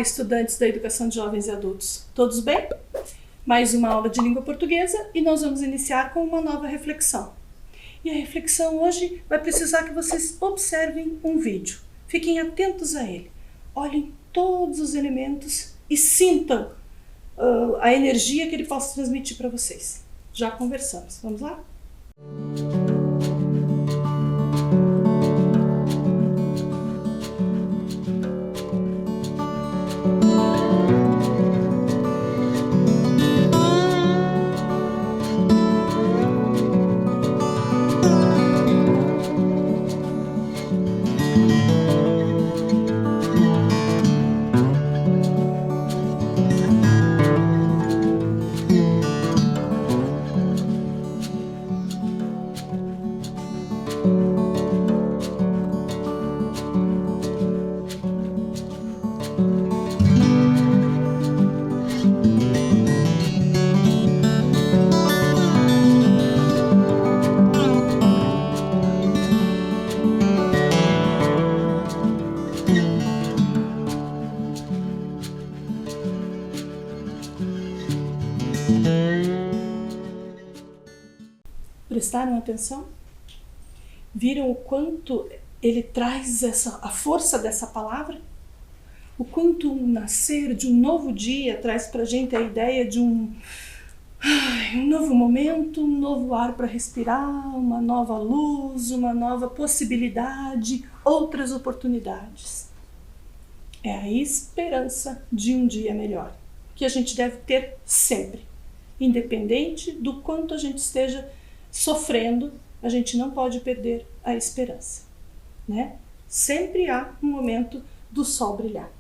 estudantes da Educação de Jovens e Adultos. Todos bem? Mais uma aula de língua portuguesa e nós vamos iniciar com uma nova reflexão. E a reflexão hoje vai precisar que vocês observem um vídeo. Fiquem atentos a ele. Olhem todos os elementos e sintam a energia que ele possa transmitir para vocês. Já conversamos. Vamos lá? Prestaram atenção? Viram o quanto ele traz a força dessa palavra? O quanto o nascer de um novo dia traz para a gente a ideia de um novo momento, um novo ar para respirar, uma nova luz, uma nova possibilidade, outras oportunidades. É a esperança de um dia melhor, que a gente deve ter sempre, independente do quanto a gente esteja sofrendo, a gente não pode perder a esperança, né? Sempre há um momento do sol brilhar.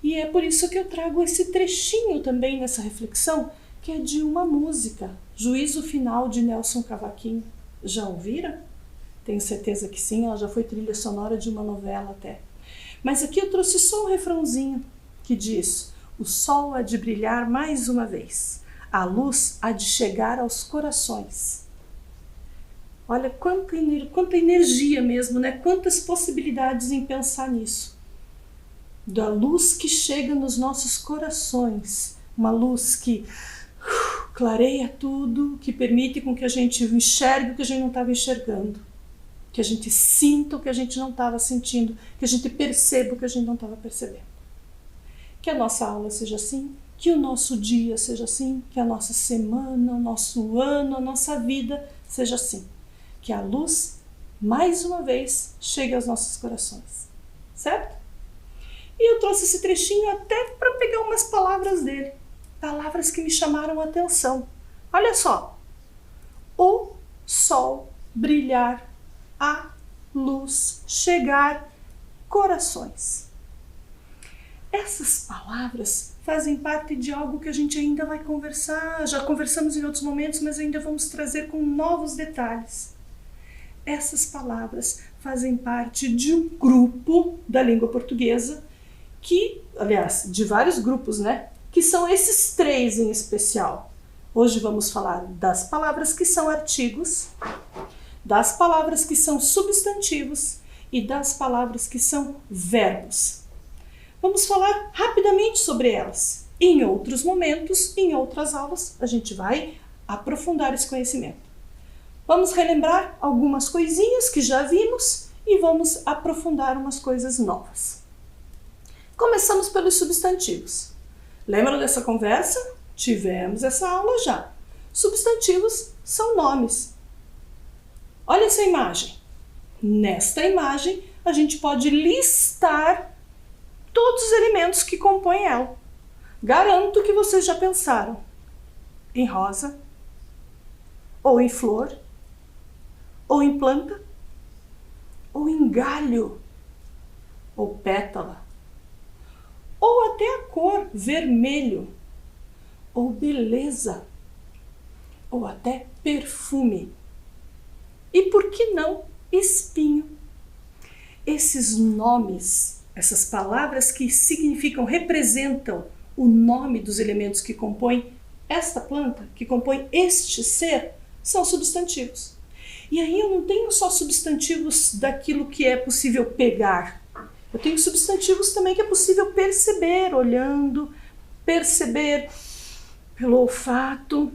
E é por isso que eu trago esse trechinho também nessa reflexão, que é de uma música, Juízo Final, de Nelson Cavaquinho. Já ouviram? Tenho certeza que sim, ela já foi trilha sonora de uma novela até. Mas aqui eu trouxe só um refrãozinho que diz: o sol há de brilhar mais uma vez, a luz há de chegar aos corações. Olha quanta energia mesmo, né? Quantas possibilidades em pensar nisso. Da luz que chega nos nossos corações, uma luz que clareia tudo, que permite com que a gente enxergue o que a gente não estava enxergando, que a gente sinta o que a gente não estava sentindo, que a gente perceba o que a gente não estava percebendo. Que a nossa aula seja assim, que o nosso dia seja assim, que a nossa semana, o nosso ano, a nossa vida seja assim. Que a luz, mais uma vez, chegue aos nossos corações. Certo? E eu trouxe esse trechinho até para pegar umas palavras dele. Palavras que me chamaram a atenção. Olha só. O sol brilhar, a luz chegar, corações. Essas palavras fazem parte de algo que a gente ainda vai conversar. Já conversamos em outros momentos, mas ainda vamos trazer com novos detalhes. Essas palavras fazem parte de um grupo da língua portuguesa que, aliás, de vários grupos, né? Que são esses três em especial. Hoje vamos falar das palavras que são artigos, das palavras que são substantivos e das palavras que são verbos. Vamos falar rapidamente sobre elas. Em outros momentos, em outras aulas, a gente vai aprofundar esse conhecimento. Vamos relembrar algumas coisinhas que já vimos e vamos aprofundar umas coisas novas. Começamos pelos substantivos. Lembram dessa conversa? Tivemos essa aula já. Substantivos são nomes. Olha essa imagem. Nesta imagem, a gente pode listar todos os elementos que compõem ela. Garanto que vocês já pensaram em rosa, ou em flor, ou em planta, ou em galho, ou pétala, ou até a cor vermelho, ou beleza, ou até perfume. E por que não espinho? Esses nomes, essas palavras que significam, representam o nome dos elementos que compõem esta planta, que compõem este ser, são substantivos. E aí eu não tenho só substantivos daquilo que é possível pegar. Eu tenho substantivos também que é possível perceber olhando, perceber pelo olfato,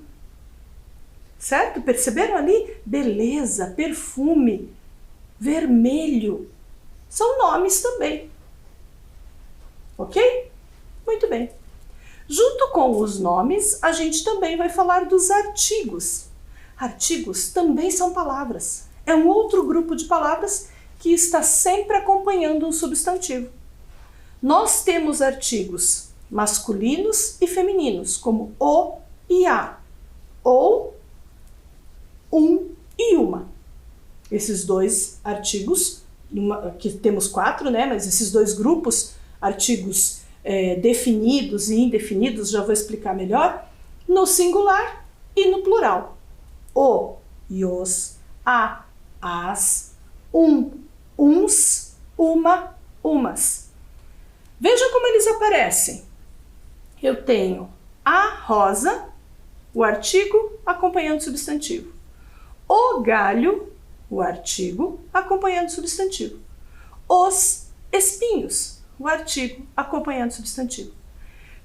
certo? Perceberam ali? Beleza, perfume, vermelho, são nomes também, ok? Muito bem. Junto com os nomes, a gente também vai falar dos artigos. Artigos também são palavras. É um outro grupo de palavras que está sempre acompanhando um substantivo. Nós temos artigos masculinos e femininos, como o e a, ou um e uma. Esses dois artigos, que temos 4, né? Mas esses dois grupos, artigos definidos e indefinidos, já vou explicar melhor, no singular e no plural. O e os, a, as, uns, uma, umas. Vejam como eles aparecem. Eu tenho a rosa, o artigo acompanhando o substantivo. O galho, o artigo acompanhando o substantivo. Os espinhos, o artigo acompanhando o substantivo.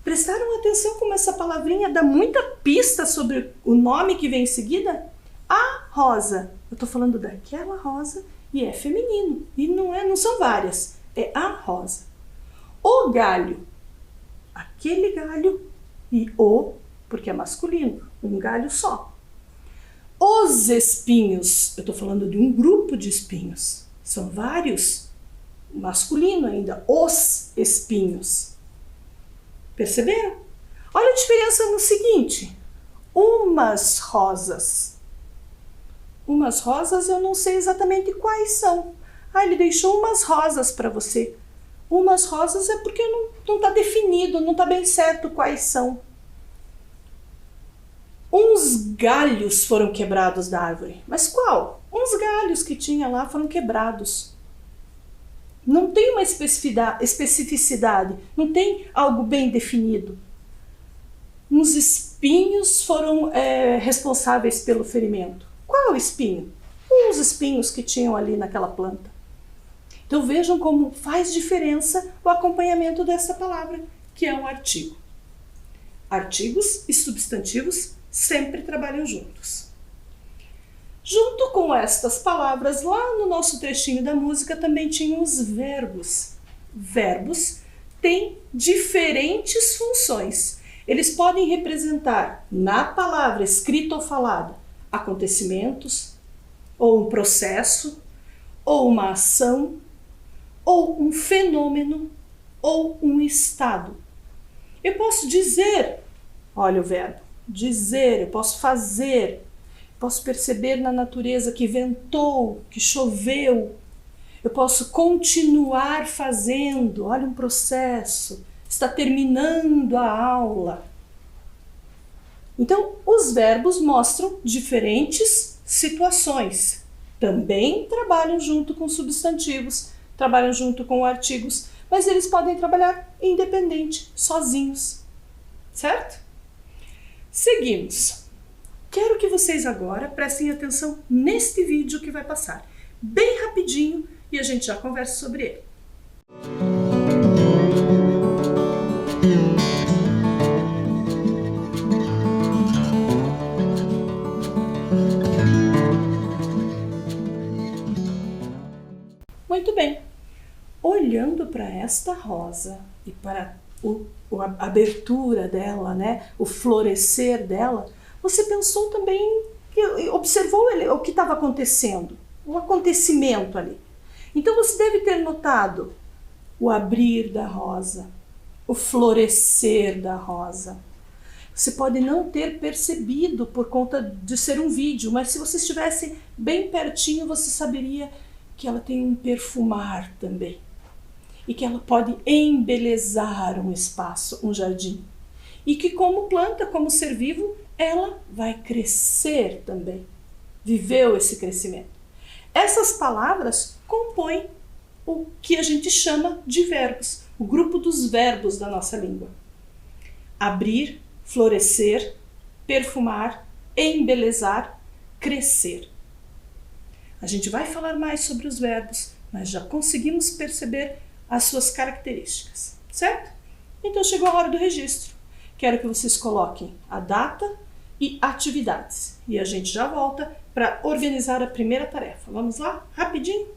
Prestaram atenção como essa palavrinha dá muita pista sobre o nome que vem em seguida? A rosa. Eu estou falando daquela rosa e é feminino. E não são várias. É a rosa. O galho. Aquele galho e o, porque é masculino. Um galho só. Os espinhos. Eu estou falando de um grupo de espinhos. São vários. Masculino ainda. Os espinhos. Perceberam? Olha a diferença no seguinte. Umas rosas. Umas rosas eu não sei exatamente quais são. Ah, ele deixou umas rosas para você. Umas rosas é porque não está definido, não está bem certo quais são. Uns galhos foram quebrados da árvore. Mas qual? Uns galhos que tinha lá foram quebrados. Não tem uma especificidade, não tem algo bem definido. Uns espinhos foram responsáveis pelo ferimento. Qual espinho? Uns espinhos que tinham ali naquela planta. Então vejam como faz diferença o acompanhamento dessa palavra, que é um artigo. Artigos e substantivos sempre trabalham juntos. Junto com estas palavras, lá no nosso trechinho da música também tinham os verbos. Verbos têm diferentes funções. Eles podem representar na palavra escrita ou falada acontecimentos, ou um processo, ou uma ação, ou um fenômeno, ou um estado. Eu posso dizer, olha o verbo, dizer, eu posso fazer, posso perceber na natureza que ventou, que choveu. Eu posso continuar fazendo, olha um processo, está terminando a aula. Então, os verbos mostram diferentes situações. Também trabalham junto com substantivos, trabalham junto com artigos, mas eles podem trabalhar independente, sozinhos. Certo? Seguimos. Quero que vocês agora prestem atenção neste vídeo que vai passar bem rapidinho e a gente já conversa sobre ele. Muito bem. Olhando para esta rosa e para a abertura dela, né, o florescer dela, você pensou também, observou o que estava acontecendo, o acontecimento ali. Então você deve ter notado o abrir da rosa, o florescer da rosa. Você pode não ter percebido por conta de ser um vídeo, mas se você estivesse bem pertinho, você saberia que ela tem um perfumar também. E que ela pode embelezar um espaço, um jardim. E que como planta, como ser vivo, ela vai crescer também. Viveu esse crescimento. Essas palavras compõem o que a gente chama de verbos, o grupo dos verbos da nossa língua. Abrir, florescer, perfumar, embelezar, crescer. A gente vai falar mais sobre os verbos, mas já conseguimos perceber as suas características, certo? Então chegou a hora do registro. Quero que vocês coloquem a data e atividades. E a gente já volta para organizar a primeira tarefa. Vamos lá? Rapidinho?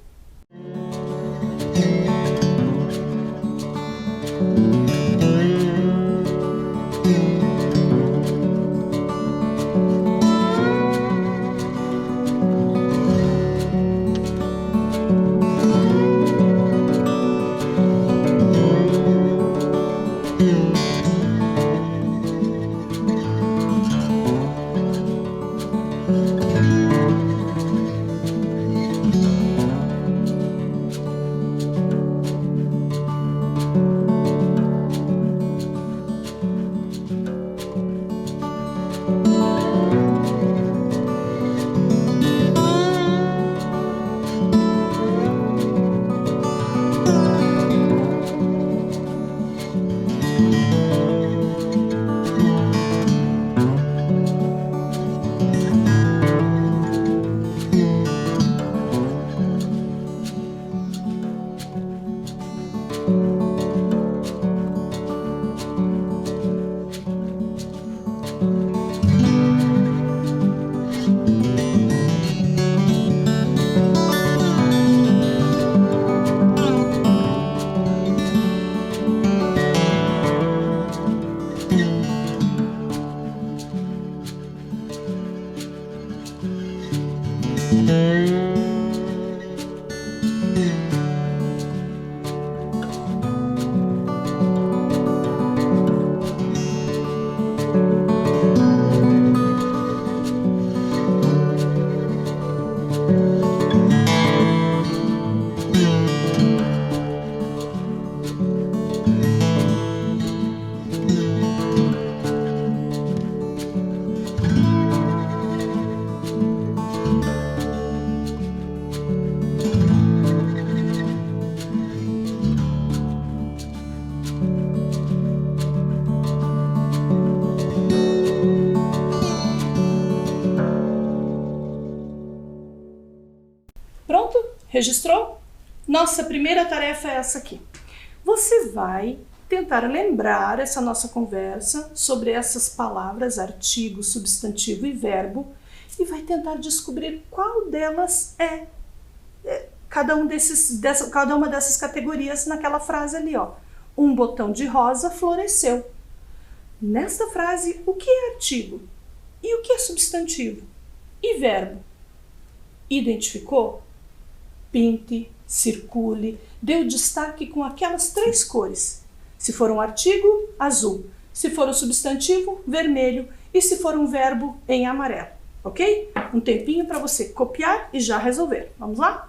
Pronto? Registrou? Nossa primeira tarefa é essa aqui. Você vai tentar lembrar essa nossa conversa sobre essas palavras, artigo, substantivo e verbo, e vai tentar descobrir qual delas é cada uma dessas categorias naquela frase ali, ó. Um botão de rosa floresceu. Nesta frase, o que é artigo? E o que é substantivo? E verbo? Identificou? Pinte, circule, dê o destaque com aquelas 3 cores. Se for um artigo, azul. Se for um substantivo, vermelho. E se for um verbo, em amarelo. Ok? Um tempinho para você copiar e já resolver. Vamos lá?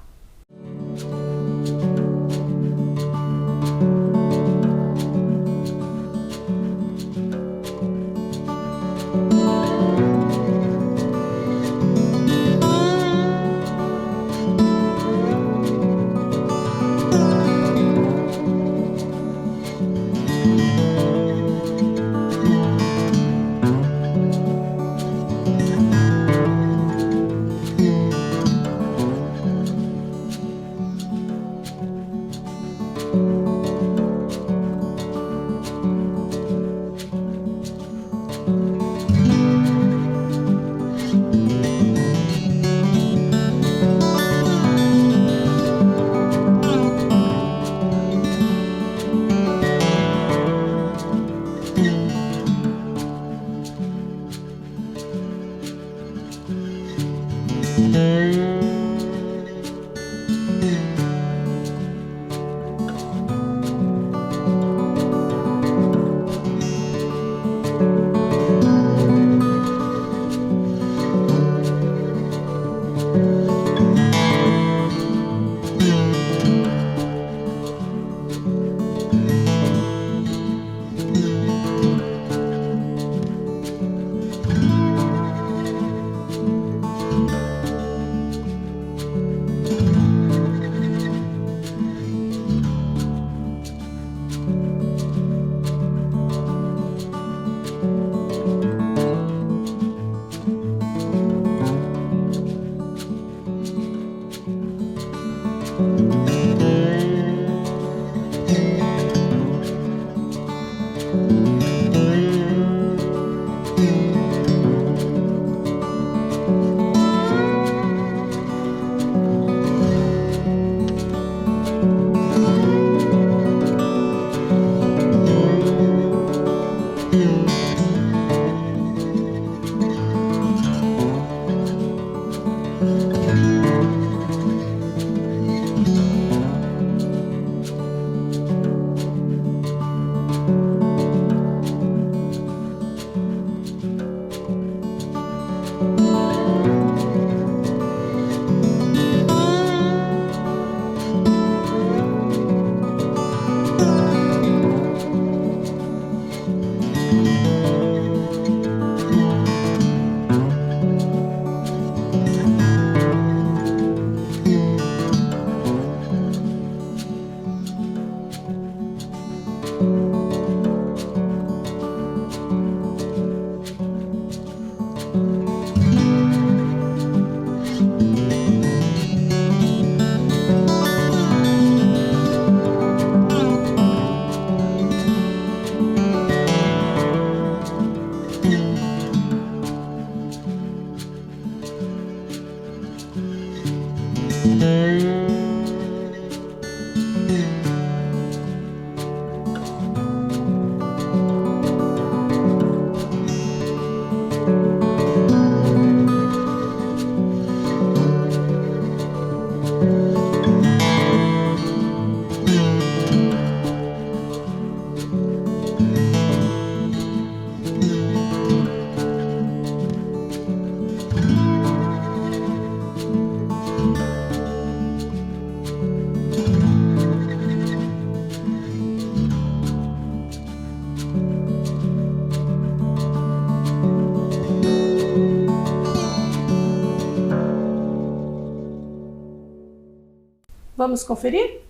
Vamos conferir?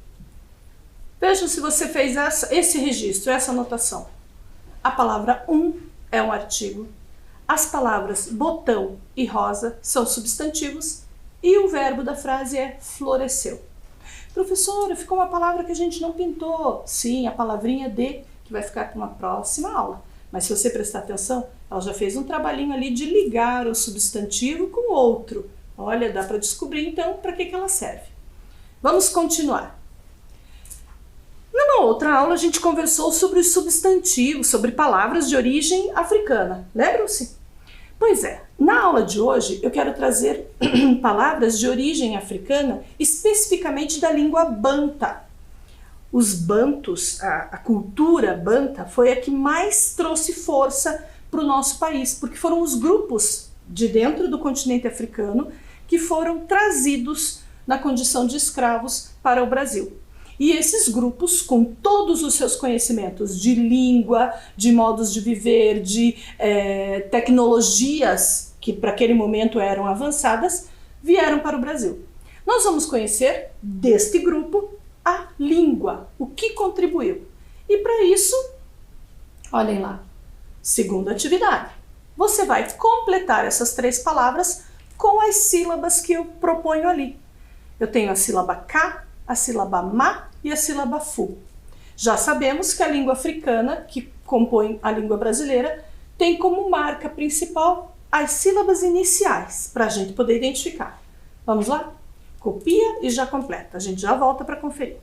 Veja se você fez esse registro, essa anotação. A palavra é um artigo. As palavras botão e rosa são substantivos e o verbo da frase é floresceu. Professora, ficou uma palavra que a gente não pintou. Sim, a palavrinha de, que vai ficar para uma próxima aula. Mas se você prestar atenção, ela já fez um trabalhinho ali de ligar o substantivo com o outro. Olha, dá para descobrir então para que ela serve. Vamos continuar. Numa outra aula a gente conversou sobre os substantivos, sobre palavras de origem africana. Lembram-se? Pois é, na aula de hoje eu quero trazer palavras de origem africana, especificamente da língua banta. Os bantus, a cultura banta, foi a que mais trouxe força para o nosso país, porque foram os grupos de dentro do continente africano que foram trazidos na condição de escravos para o Brasil. E esses grupos, com todos os seus conhecimentos de língua, de modos de viver, de tecnologias que para aquele momento eram avançadas, vieram para o Brasil. Nós vamos conhecer deste grupo a língua, o que contribuiu. E para isso, olhem lá, segunda atividade. Você vai completar essas 3 palavras com as sílabas que eu proponho ali. Eu tenho a sílaba K, a sílaba Ma e a sílaba Fu. Já sabemos que a língua africana, que compõe a língua brasileira, tem como marca principal as sílabas iniciais, para a gente poder identificar. Vamos lá? Copia e já completa. A gente já volta para conferir.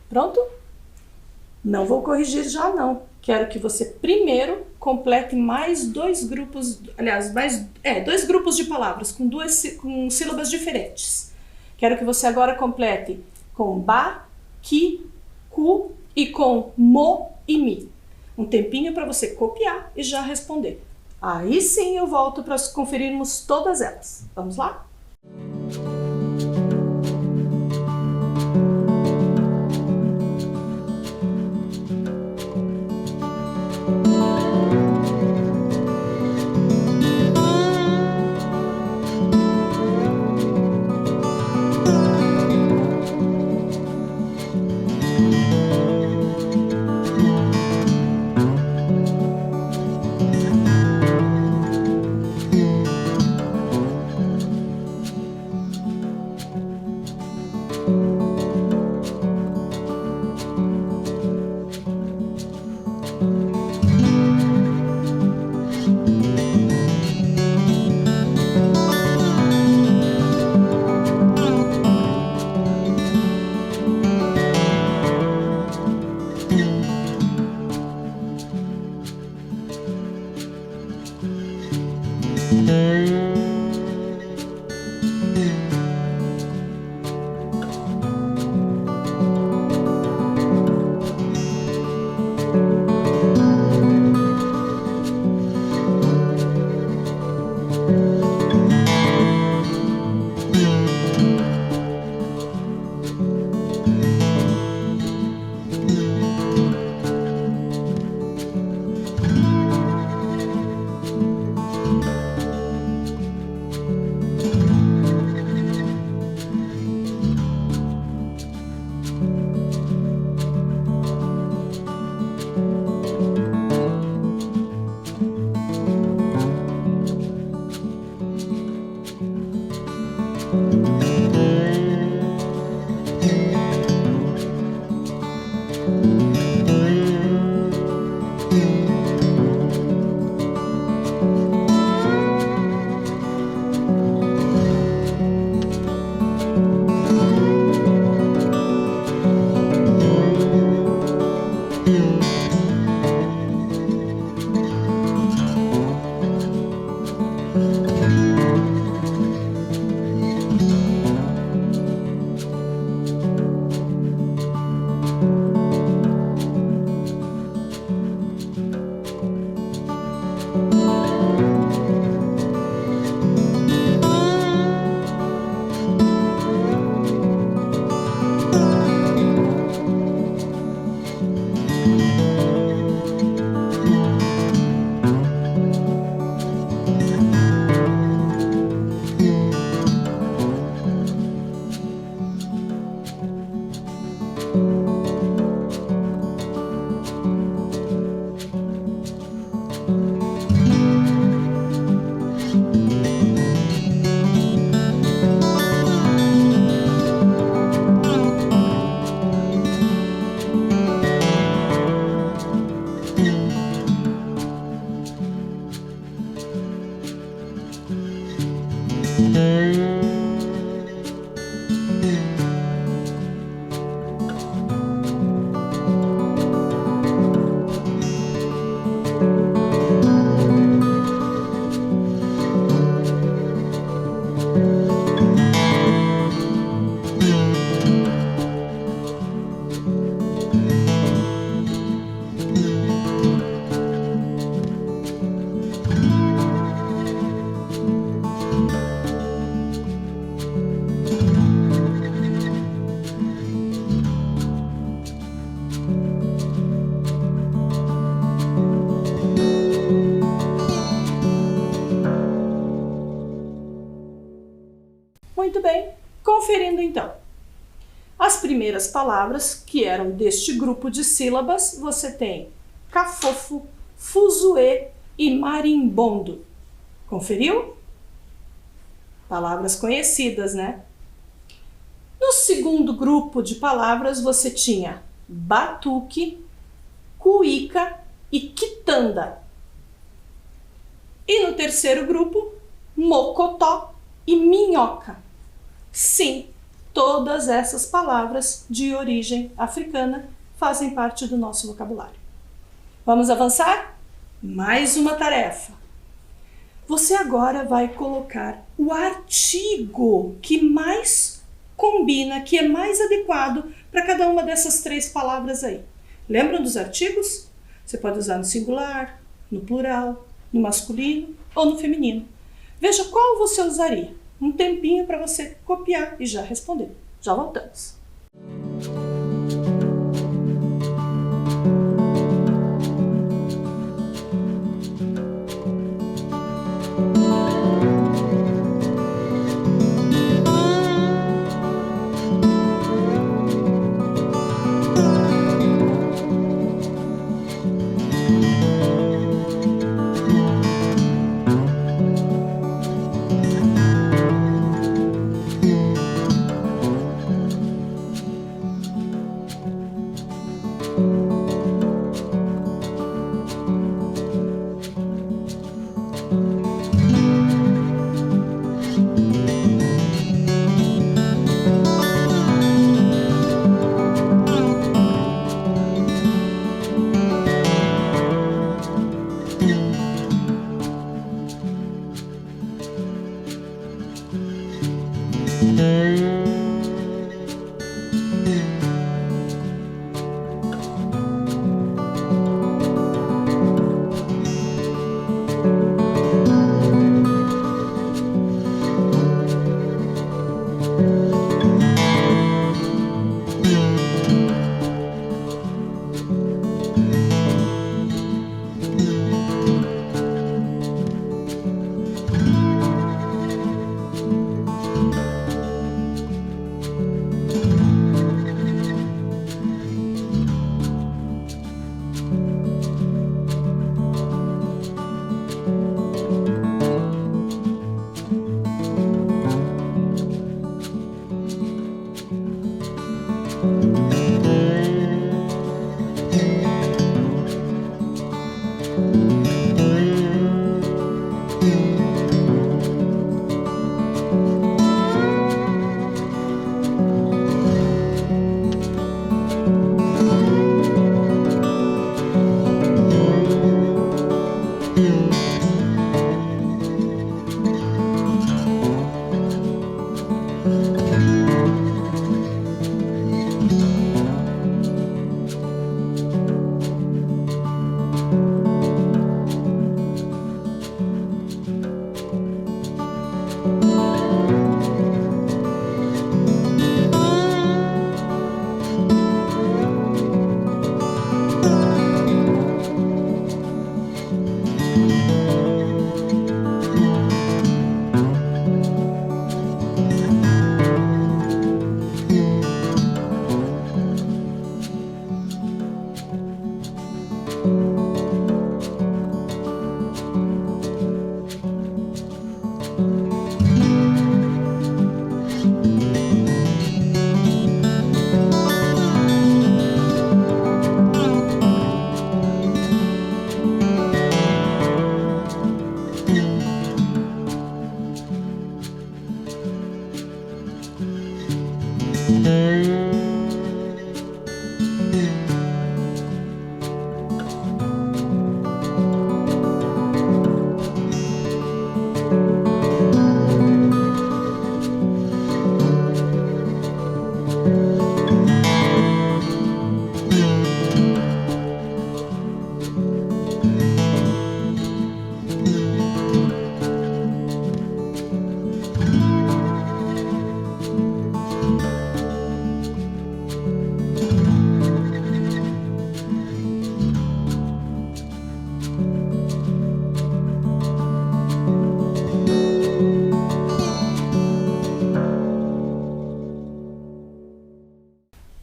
Pronto? Não vou corrigir já não. Quero que você primeiro complete mais dois grupos, aliás, dois grupos de palavras com sílabas diferentes. Quero que você agora complete com ba, ki, ku e com mo e mi. Um tempinho para você copiar e já responder. Aí sim eu volto para conferirmos todas elas. Vamos lá? Muito bem, conferindo então. As primeiras palavras, que eram deste grupo de sílabas, você tem cafofo, fuzuê e marimbondo. Conferiu? Palavras conhecidas, né? No segundo grupo de palavras, você tinha batuque, cuíca e quitanda. E no terceiro grupo, mocotó e minhoca. Sim, todas essas palavras de origem africana fazem parte do nosso vocabulário. Vamos avançar? Mais uma tarefa. Você agora vai colocar o artigo que mais combina, que é mais adequado para cada uma dessas três palavras aí. Lembram dos artigos? Você pode usar no singular, no plural, no masculino ou no feminino. Veja qual você usaria. Um tempinho para você copiar e já responder. Já voltamos.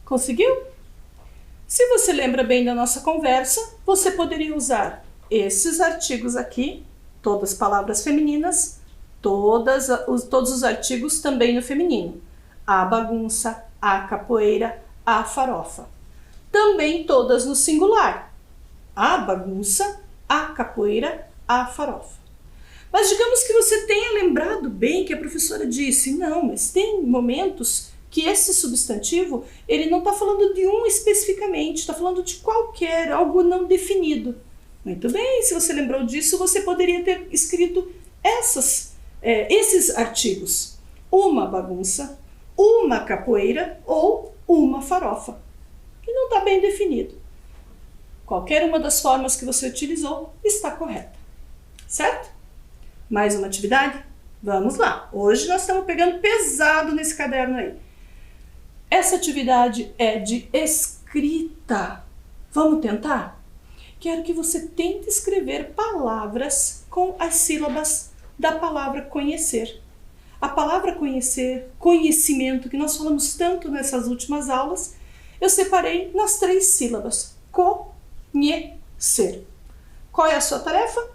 Conseguiu? Se você lembra bem da nossa conversa, você poderia usar esses artigos aqui, todas palavras femininas, todos os artigos também no feminino. A bagunça, a capoeira, a farofa. Também todas no singular. A bagunça, a capoeira, a farofa. Mas digamos que você tenha lembrado bem que a professora disse, não, mas tem momentos que esse substantivo, ele não está falando de um especificamente, está falando de qualquer, algo não definido. Muito bem, se você lembrou disso, você poderia ter escrito esses artigos. Uma bagunça, uma capoeira ou uma farofa, que não está bem definido. Qualquer uma das formas que você utilizou está correta, certo? Mais uma atividade? Vamos lá! Hoje nós estamos pegando pesado nesse caderno aí. Essa atividade é de escrita. Vamos tentar? Quero que você tente escrever palavras com as sílabas da palavra conhecer. A palavra conhecer, conhecimento, que nós falamos tanto nessas últimas aulas, eu separei nas 3 sílabas. Conhecer. Qual é a sua tarefa?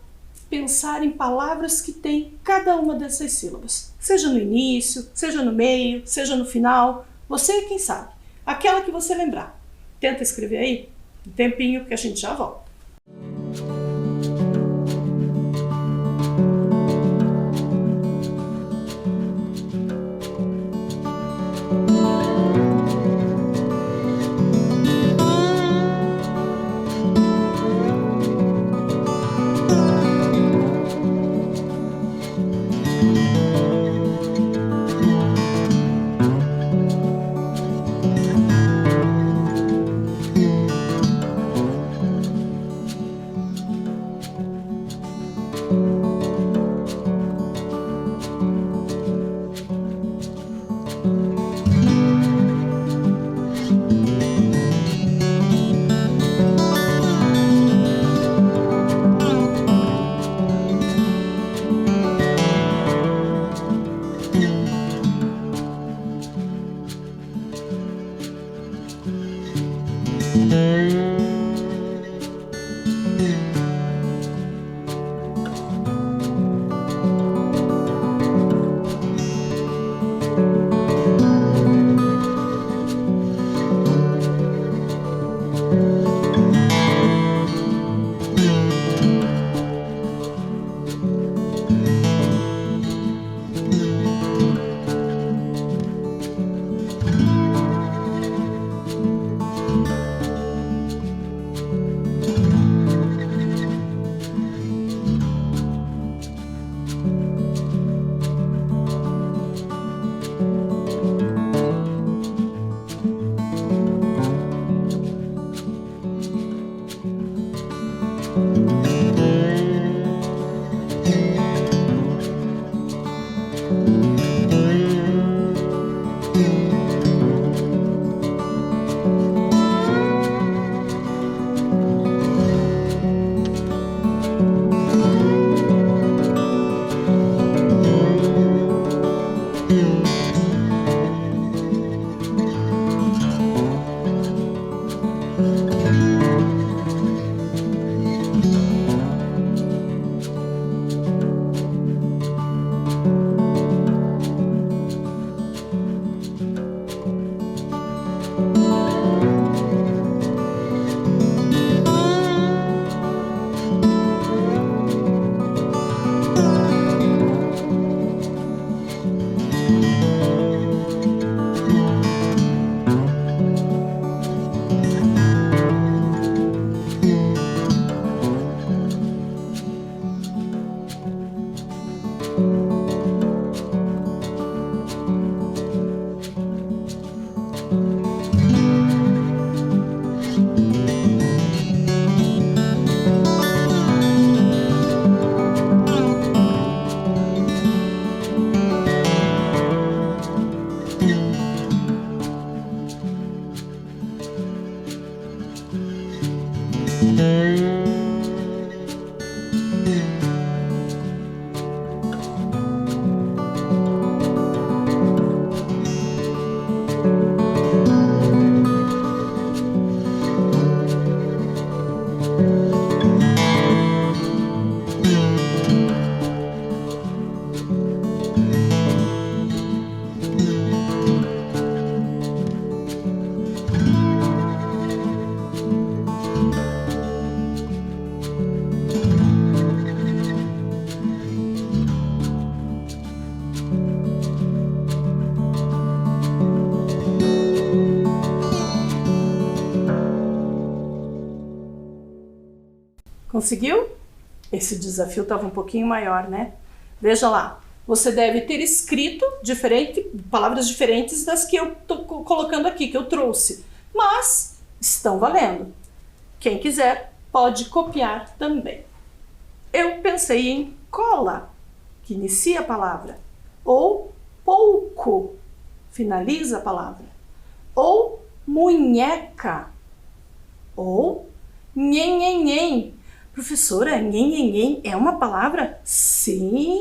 Pensar em palavras que têm cada uma dessas sílabas. Seja no início, seja no meio, seja no final. Você é quem sabe. Aquela que você lembrar. Tenta escrever aí. Um tempinho que a gente já volta. Conseguiu? Esse desafio estava um pouquinho maior, né? Veja lá, você deve ter escrito palavras diferentes das que eu estou colocando aqui, que eu trouxe. Mas estão valendo. Quem quiser pode copiar também. Eu pensei em cola, que inicia a palavra, ou pouco, finaliza a palavra, ou munheca, ou nhenhenhen. Professora, nhenhenhen é uma palavra? Sim!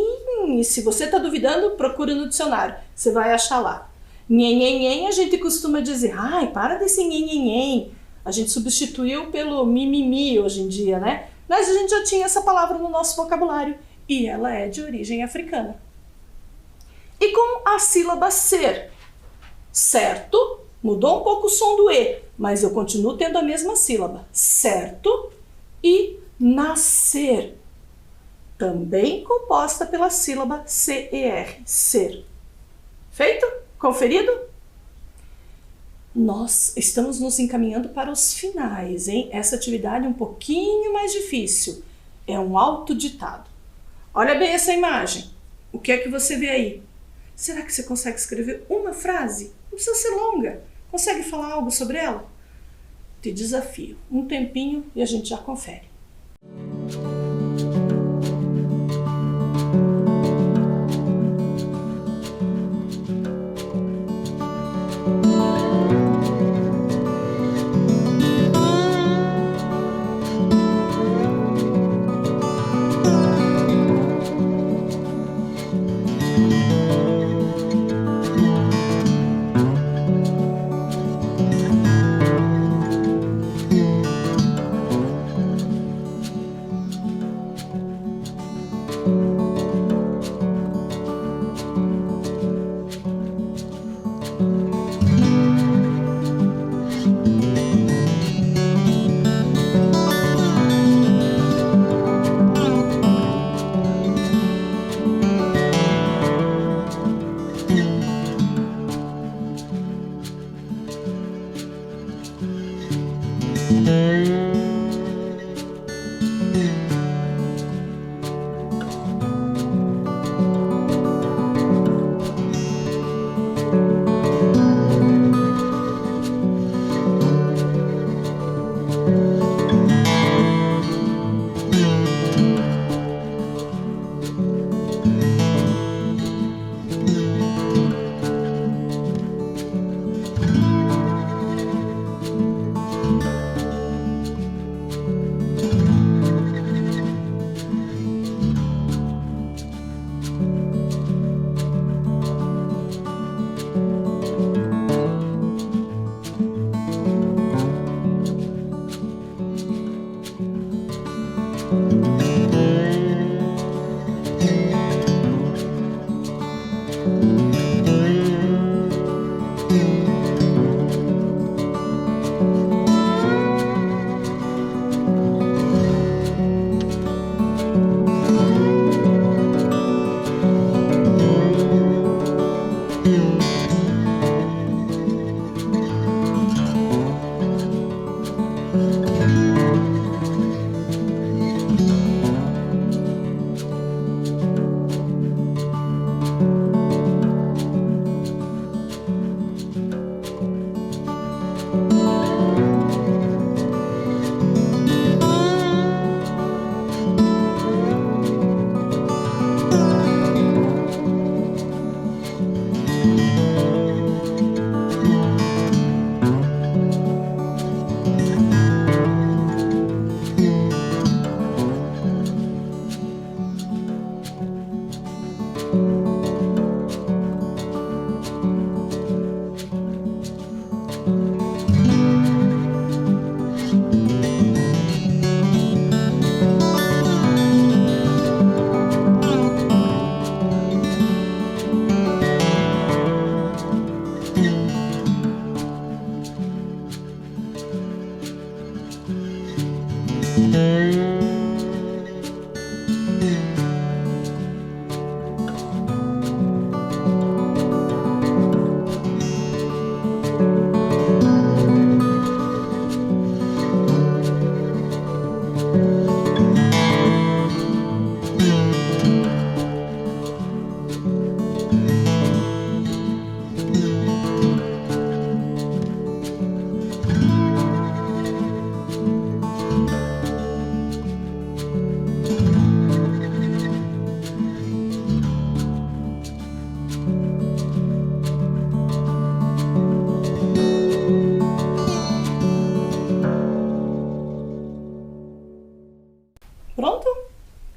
E se você está duvidando, procura no dicionário, você vai achar lá. Nhenhenhen a gente costuma dizer, ai, para desse nhenhenhen. A gente substituiu pelo mimimi hoje em dia, né? Mas a gente já tinha essa palavra no nosso vocabulário e ela é de origem africana. E com a sílaba ser, certo? Mudou um pouco o som do E, mas eu continuo tendo a mesma sílaba, certo? E nascer, também composta pela sílaba CER, ser. Feito? Conferido? Nós estamos nos encaminhando para os finais, hein? Essa atividade é um pouquinho mais difícil. É um autoditado. Olha bem essa imagem. O que é que você vê aí? Será que você consegue escrever uma frase? Não precisa ser longa. Consegue falar algo sobre ela? Te desafio. Um tempinho e a gente já confere.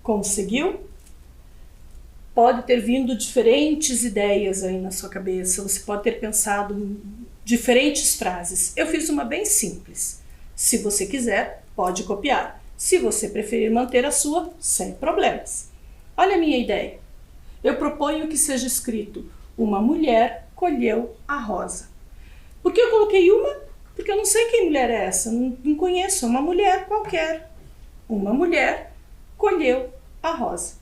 Conseguiu? Pode ter vindo diferentes ideias aí na sua cabeça, você pode ter pensado em diferentes frases. Eu fiz uma bem simples. Se você quiser, pode copiar. Se você preferir manter a sua, sem problemas. Olha a minha ideia. Eu proponho que seja escrito: uma mulher colheu a rosa. Por que eu coloquei uma? Porque eu não sei quem mulher é essa, não conheço, é uma mulher qualquer. Uma mulher colheu a rosa.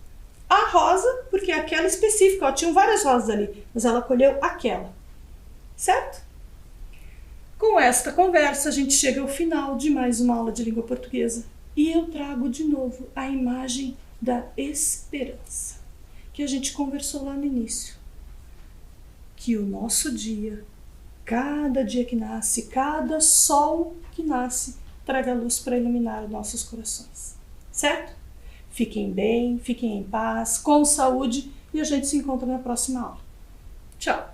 A rosa, porque é aquela específica, ó, tinham várias rosas ali, mas ela colheu aquela, certo? Com esta conversa, a gente chega ao final de mais uma aula de língua portuguesa. E eu trago de novo a imagem da esperança, que a gente conversou lá no início. Que o nosso dia, cada dia que nasce, cada sol que nasce, traga luz para iluminar nossos corações, certo? Fiquem bem, fiquem em paz, com saúde, e a gente se encontra na próxima aula. Tchau!